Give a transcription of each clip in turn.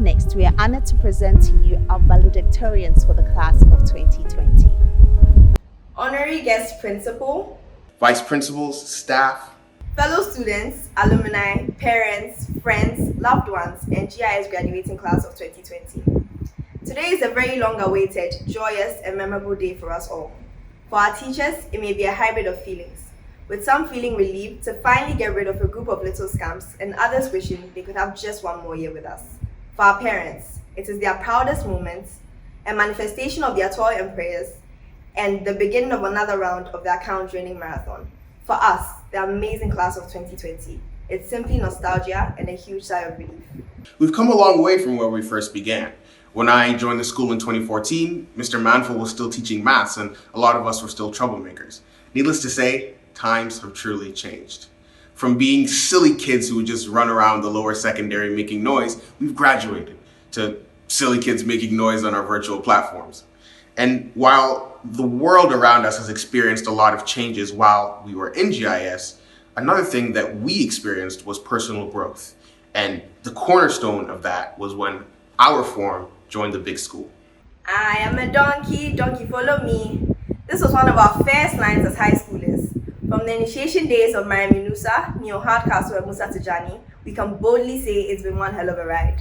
next, we are honored to present to you our valedictorians for the class of 2020. Honorary guest principal, vice principals, staff, fellow students, alumni, parents, friends, loved ones, and GIS graduating class of 2020. Today is a very long-awaited, joyous, and memorable day for us all. For our teachers, it may be a hybrid of feelings, with some feeling relieved to finally get rid of a group of little scamps and others wishing they could have just one more year with us. For our parents, it is their proudest moment, a manifestation of their toil and prayers, and the beginning of another round of their account-draining marathon. For us, the amazing class of 2020, it's simply nostalgia and a huge sigh of relief. We've come a long way from where we first began. When I joined the school in 2014, Mr. Manful was still teaching maths and a lot of us were still troublemakers. Needless to say, times have truly changed. From being silly kids who would just run around the lower secondary making noise, we've graduated to silly kids making noise on our virtual platforms. And while the world around us has experienced a lot of changes while we were in GIS, another thing that we experienced was personal growth. And the cornerstone of that was when our form joined the big school. I am a donkey, donkey follow me. This was one of our first lines as high schoolers. From the initiation days of Mariam Yunusa, Neo Hardcastle and Musa Tijani, we can boldly say it's been one hell of a ride.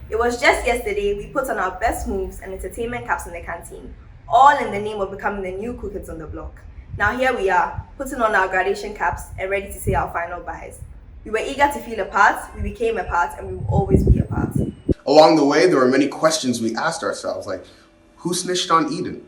It was just yesterday we put on our best moves and entertainment caps in the canteen, all in the name of becoming the new cool kids on the block. Now here we are, putting on our graduation caps and ready to say our final byes. We were eager to feel a part, we became a part, and we will always be a part. Along the way, there were many questions we asked ourselves, like, who snitched on Eden?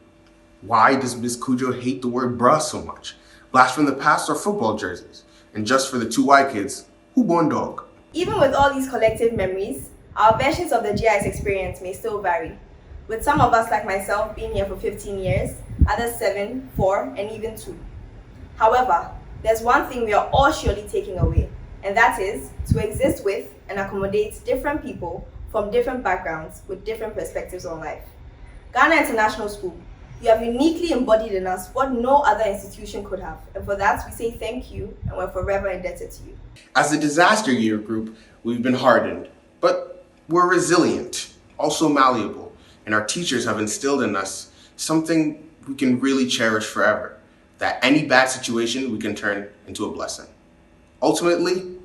Why does Ms. Cujo hate the word bruh so much? Blast from the past or football jerseys? And just for the two white kids, who born dog? Even with all these collective memories, our versions of the GIS experience may still vary, with some of us like myself being here for 15 years, others 7, 4, and even 2. However, there's one thing we are all surely taking away, and that is to exist with and accommodate different people from different backgrounds with different perspectives on life. Ghana International School, you have uniquely embodied in us what no other institution could have, and for that we say thank you and we're forever indebted to you. As a disaster year group, we've been hardened, but we're resilient, also malleable, and our teachers have instilled in us something we can really cherish forever, that any bad situation we can turn into a blessing. Ultimately,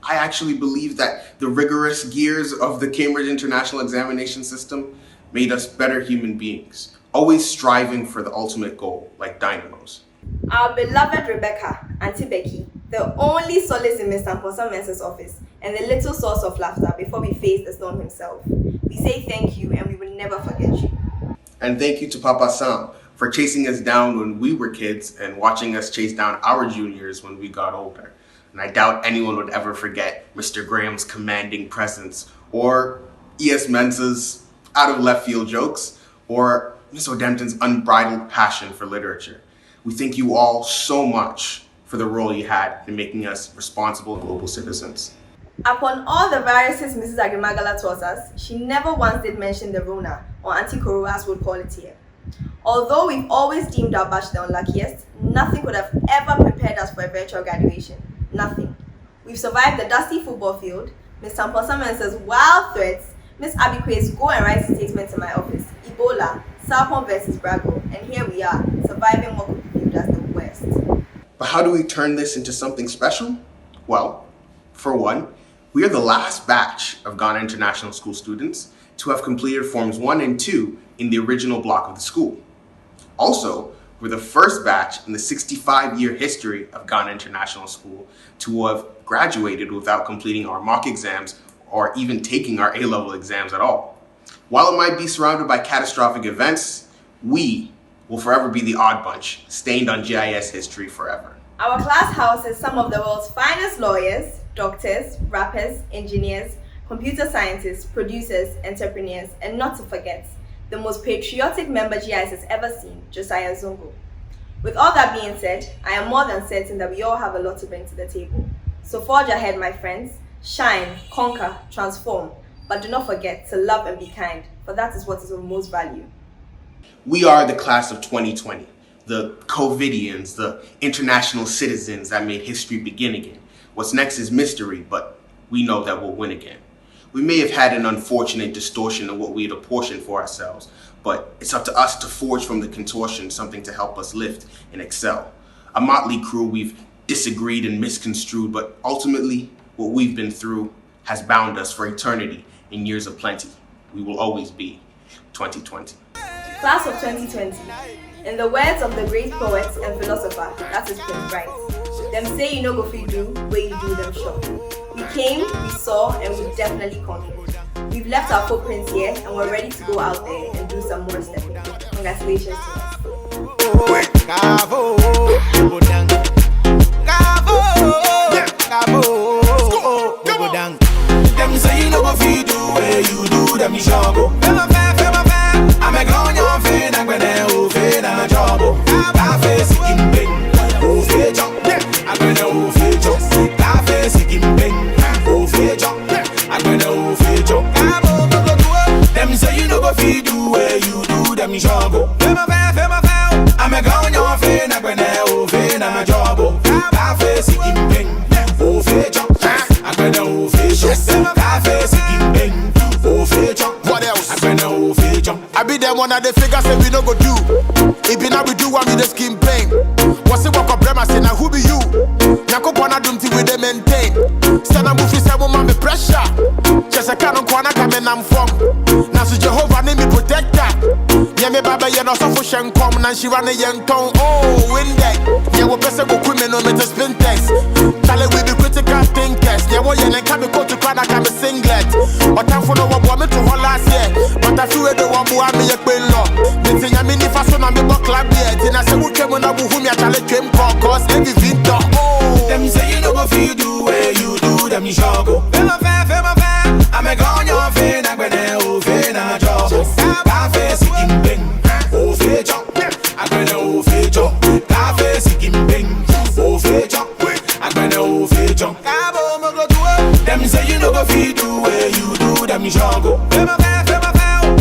I actually believe that the rigorous gears of the Cambridge International Examination System made us better human beings, always striving for the ultimate goal, like dynamos. Our beloved Rebecca, Auntie Becky, the only solace in Mr. Mposa Mensah's office and the little source of laughter before we faced the storm himself. We say thank you and we will never forget you. And thank you to Papa Sam for chasing us down when we were kids and watching us chase down our juniors when we got older. And I doubt anyone would ever forget Mr. Graham's commanding presence, or E.S. Mensah's out-of-left-field jokes, or Miss O'Dempton's unbridled passion for literature. We thank you all so much for the role you had in making us responsible global citizens. Upon all the viruses Mrs. Agrimagala taught us, she never once did mention the Rona, or Auntie Koro as we'll call it here. Although we've always deemed our batch the unluckiest, nothing could have ever prepared us for a virtual graduation. Nothing. We've survived the dusty football field, Mr. Mposa Mensah's wild threats, Miss Abikwe's go and write statements in my office, Ebola, Salpon versus Brago, and here we are, surviving what could be viewed as the worst. But how do we turn this into something special? Well, for one, we are the last batch of Ghana International School students to have completed Forms 1 and 2 in the original block of the school. Also, we're the first batch in the 65-year history of Ghana International School to have graduated without completing our mock exams or even taking our A-level exams at all. While it might be surrounded by catastrophic events, we will forever be the odd bunch, stained on GIS history forever. Our class houses some of the world's finest lawyers, doctors, rappers, engineers, computer scientists, producers, entrepreneurs, and not to forget, the most patriotic member GIS has ever seen, Josiah Zongo. With all that being said, I am more than certain that we all have a lot to bring to the table. So forge ahead, my friends. Shine, conquer, transform, but do not forget to love and be kind, for that is what is of most value. We are the class of 2020, the COVIDians, the international citizens that made history begin again. What's next is mystery, but we know that we'll win again. We may have had an unfortunate distortion of what we had apportioned for ourselves, but it's up to us to forge from the contortion something to help us lift and excel. A motley crew, we've disagreed and misconstrued, but ultimately, what we've been through has bound us for eternity in years of plenty. We will always be 2020. Class of 2020. In the words of the great poet and philosopher, that is Prince Bright, them say you know go fit do, where you do them sure. We came, we saw, and we definitely conquered. We've left our footprints here, and we're ready to go out there and do some more stepping. Congratulations to us. Them say you know go fit do, where you do them sure go. I'm a gone on fin, I'm gonna open a job. Cafe sikim bing, ofe jump. I'm gonna ofe jump. Cafe sikim bing, ofe jump. I'm gonna ofe jump. Them say you know go fit do, where you do them sure go. I'm a gone on fin, I'm gonna open a job. Cafe sikim bing, ofe jump. I'm gonna ofe jump. Cafe sikim bing, ofe jump. What else? I'm gonna ofe jump. I be them one of the figures say we no go do. If you now we do one with the skin pain. What's it walk up them I say now who be you? Nyako pana dumti with them maintain. Stand up if you say woman me pressure. Just a canon kwana come and I'm from. Now so Jehovah name me protector. Yeah me baba yeah no so for shen come. Now she run a young tongue. Oh windy. Yeah we best go women no me to spin text. Charlie we be critical thinkers. Yeah we yeah can be go to kwana can be singlet. But time for no one me to hold last year. But I feel the one who me a queen law. Meeting I mean if I saw me book club yet. And I say we came on a who me a challenge came cause every winter. Oh them say you know go fit do, where you do them sure go. I'm a gone on fin, I'm gonna open a job. Cafe sikim bing, ofe jump. I'm gonna ofe jump. Cafe sikim bing, ofe jump. I'm gonna ofe jump. Them say you know go fit do, where you do them sure go.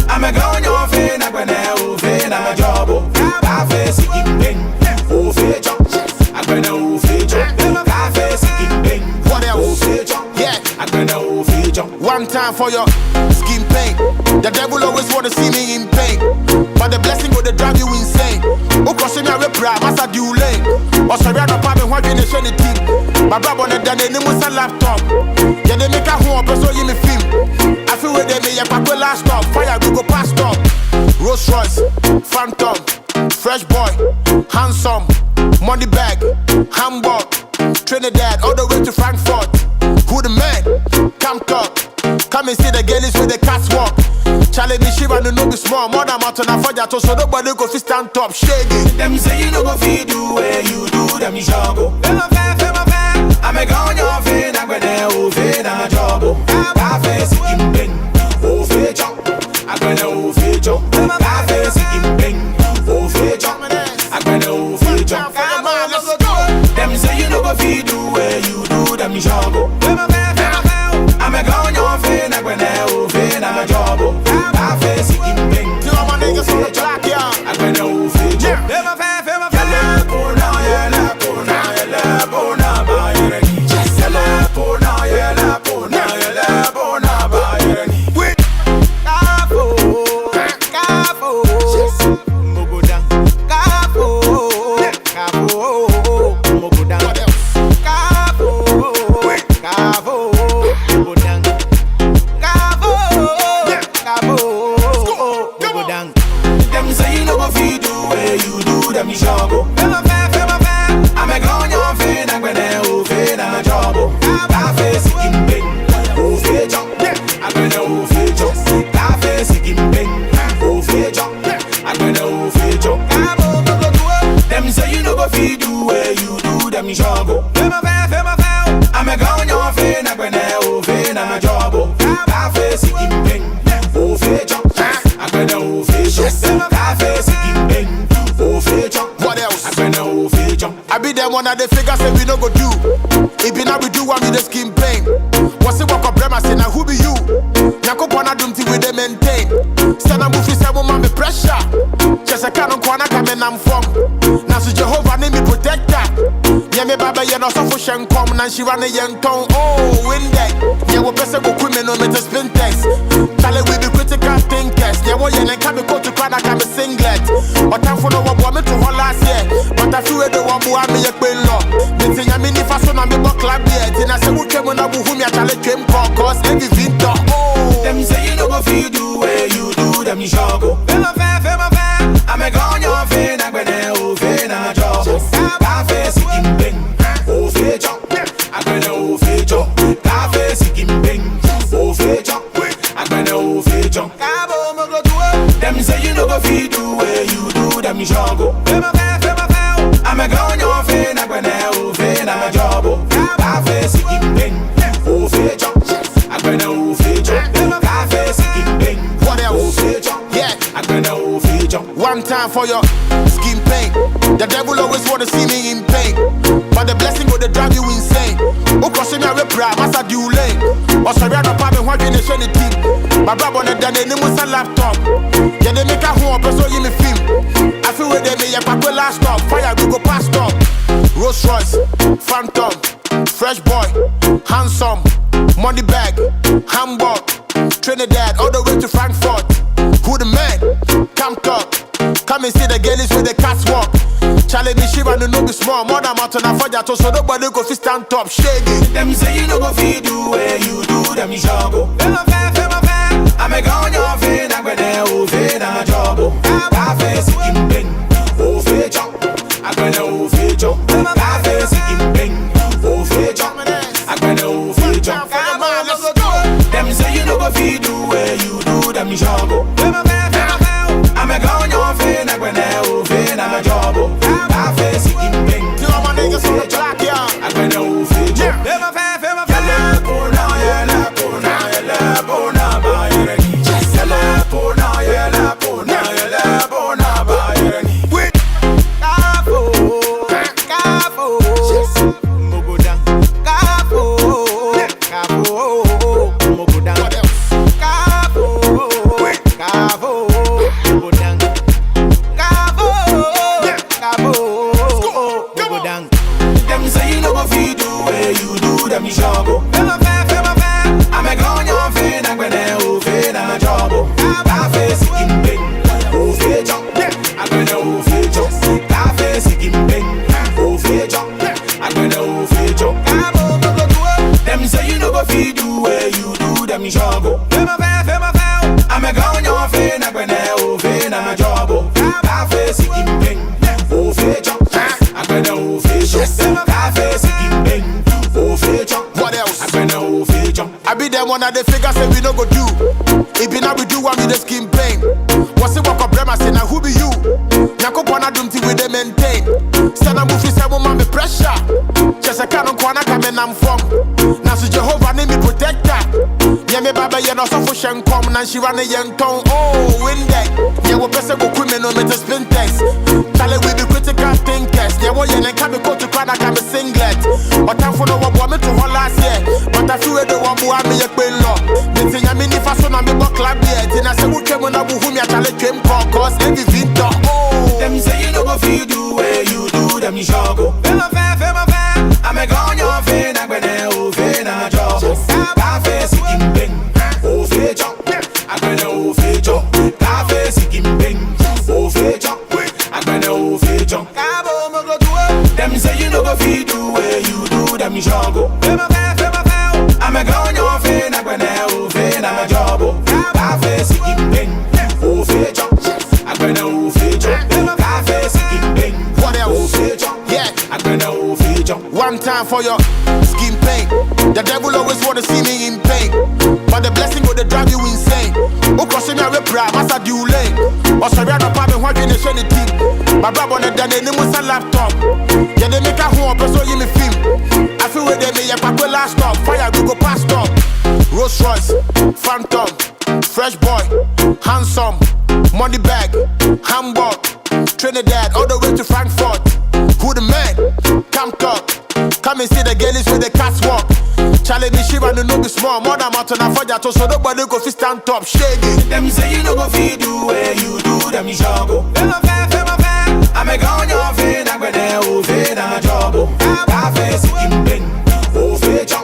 I'm a gone on fin, I'm gonna open a job. Cafe sikim bing, ofe jump. I'm gonna ofe jump. Cafe sikim bing, what else? ofe jump. Yeah, I'm gonna ofe jump. one time for your skin pain. The devil always wanna see me in pain, but the blessing will drive you insane. Oh, cause me a repra, massa do lane. Or sorry, I don't pardon what you nation it team. My brother on the done any was a laptop. Yeah, they make a home, so you me film. I feel where they make a pack last stop. Fire we go past up. Rolls Royce, Phantom, Fresh Boy, Handsome, Money Bag, Hamburg, Trinidad, all the way to Frankfurt. Who the man? Come talk. Come and see the girlies with the catwalk. Charlie me shiva no be small. More than mountain and fire to so nobody go fi stand top. Shaggy. Them say you know go fit do, where you do them sure go. I'm a gone on fin, I'm gonna open a job. Cafe sikim bing, ofe jump. I'm gonna ofe jump. Cafe sikim bing, ofe jump. I'm gonna ofe jump. Them say you know go fit do, where you do them sure go. I'm a gone on fin, I'm gonna open a job. Cafe sikim bing, ofe jump. I'm gonna ofe jump. Them say you know go fit do, where you do them sure go. I'm a gone on fin, I'm gonna open a job. Cafe sikim bing, ofe jump. I'm gonna ofe jump. Cafe sikim bing, ofe jump. I'm gonna ofe jump. Them say you know go fit do, where you do them sure go. I'm a gone on fin, I'm gonna open a job. Cafe sikim bing, ofe jump. I'm gonna ofe jump. Cafe sikim bing, ofe jump. What else? I'm gonna ofe jump. I be them one of the figures say we no go do. If you now we do one with the skin pain. What's it walk up them I say now who be you? Nyako pana dumti with them maintain. Stand up if you say woman me pressure. Just a canon kwana come and I'm from. Now so Jehovah name me protector. Yeah me baba yeah no so for shen come. Now she run a young tongue. Oh windy. Yeah we best go women no me to spin Vinto. Oh, Them say you no go feel do where you do them shogo. Fema fair. I'm a gone your fin. I'm gonna open a job. Cafe sikim bing. Oh feature. I'm gonna feature. Cafe sikim bing. Oh feature. I'm gonna feature. Cabo mo go do it. Them say you no go feel do where you do them shogo. Fema fair. I'm a gone your fin. I'm gonna open a job. Cafe sikim bing. Oh feature. I'm gonna feature. Cafe sikim bing. what else? Yeah. I'm gonna feature. One time for your skin pain. The devil always wanna see me in pain, but the blessing will drive you insane. Oh, crossing me a pride, must I do lane? Or sorry, I'm not what you nation it. My brother on the done any was a laptop. Yeah, they make a home, but so you me film. I feel where they make a paper last stop. Fire, we go past up. Rolls Royce, Phantom, Fresh Boy, Handsome, Money Bag, Hamburg, Trinidad, all the way to Frankfurt. Who the man? Come talk. Come and see the girlies with the catwalk. Charlie me shiva no be small. More than mountain and fire so nobody go fi stand top shady. Them say you no go fi do where you do them shogo. Fema fair. I'm a gone your fin. I'm gonna open a job. Cafe sikim bing. Oh feature. I'm gonna feature. Cafe sikim bing. Oh feature. I'm gonna feature. Them say you no go fi do where you do them shogo. Fema fair. I'm a gone your fin. I'm gonna open a job. Cafe sikim bing. You know my niggas on the track, yeah. I'm gonna feature. Fema fair. Them say you no go fi do where you do them shogo. Fema fair. I'm a gone your fin. I'm gonna open a job. Cafe sikim bing. Oh feature. I'm gonna feature. Cafe sikim bing. Oh feature. I'm gonna feature. Cabo mo go do it. Them say you no go fi do where you do them shogo. Fema fair. I'm a gone your fin. I'm gonna open a job. Cafe sikim bing. Oh feature. I'm gonna feature. Cafe sikim bing. Oh feature. What else? I'm gonna feature. I be them one of the figures say we no go do. If be now we do one with the skin pain. What's it walk up brema say now who be you? Nyako pona dumti we they maintain. Stand up if you say woman me pressure. Just a canon kwana come and I'm from. Now so Jehovah name me protector. Yeah me baba yeah no so for shen come. Now she run a young tongue. Oh wind deck. Yeah we person go women no me to spin text. Charlie we be critical thinkers. Yeah what yeah then come go to Canada come singlet. But I'm for no one me to hold last year. But I feel the one who I me a queen law. Me say me ni faso na me bo club yet. And I say who came on abu who me a Charlie came cause every Vinto. Oh, Them say you no go fi do where you do them shogo. Fema fair. I'm a gone your fin. I'm gonna open a job. Cafe sikim bing. Oh feature. I'm gonna feature. Cafe sikim bing. Oh feature. I'm gonna feature. Cabo mo go do it. Them say you no go fi do where you do them shogo. Fema fair. I'm a gone your fin. I'm gonna open a job. Cafe sikim bing. Oh feature. I'm gonna feature. Cafe sikim bing. what else? Oh feature. Yeah. I'm gonna feature. One time for your skin pain. The devil always wanna see me in pain, but the blessing will drive you insane. Oh, crossing me a pride, must I do lane? Or sorry, I'm not having what you nation it. My brother on the done any was a laptop. Yeah, they make a home, but so you me film. I feel where they make a paper last stop. Fire, we go past up. Rolls Royce, Phantom, Fresh Boy, Handsome, Money Bag, Hamburg, Trinidad, all the way to Frankfurt. Who the man? Come talk. Come and see the girlies with the catwalk. Charlie me shiva no be small. More than mountain and fire so nobody go fi stand top shady. Them say you no go fi do where you do them shogo. Fema fair. I'm a gone your fin. I'm gonna open a job. Cafe sikim bing. Oh feature.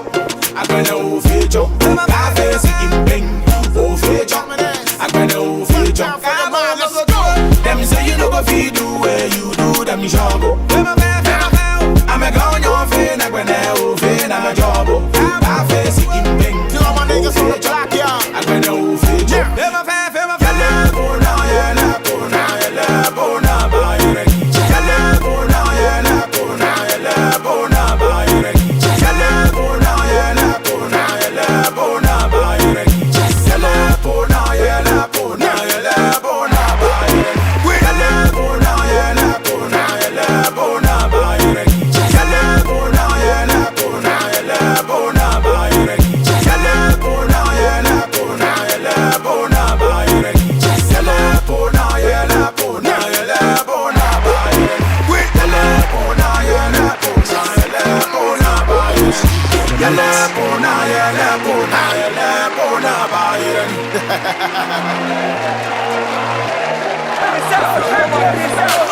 I'm gonna feature. Cafe sikim bing. Oh feature. I'm gonna feature. Them say you no go fi do where you do them shogo. Fema fair. I'm a gone your fin. I'm gonna open a job. Cafe sikim bing. You know my niggas on the Let me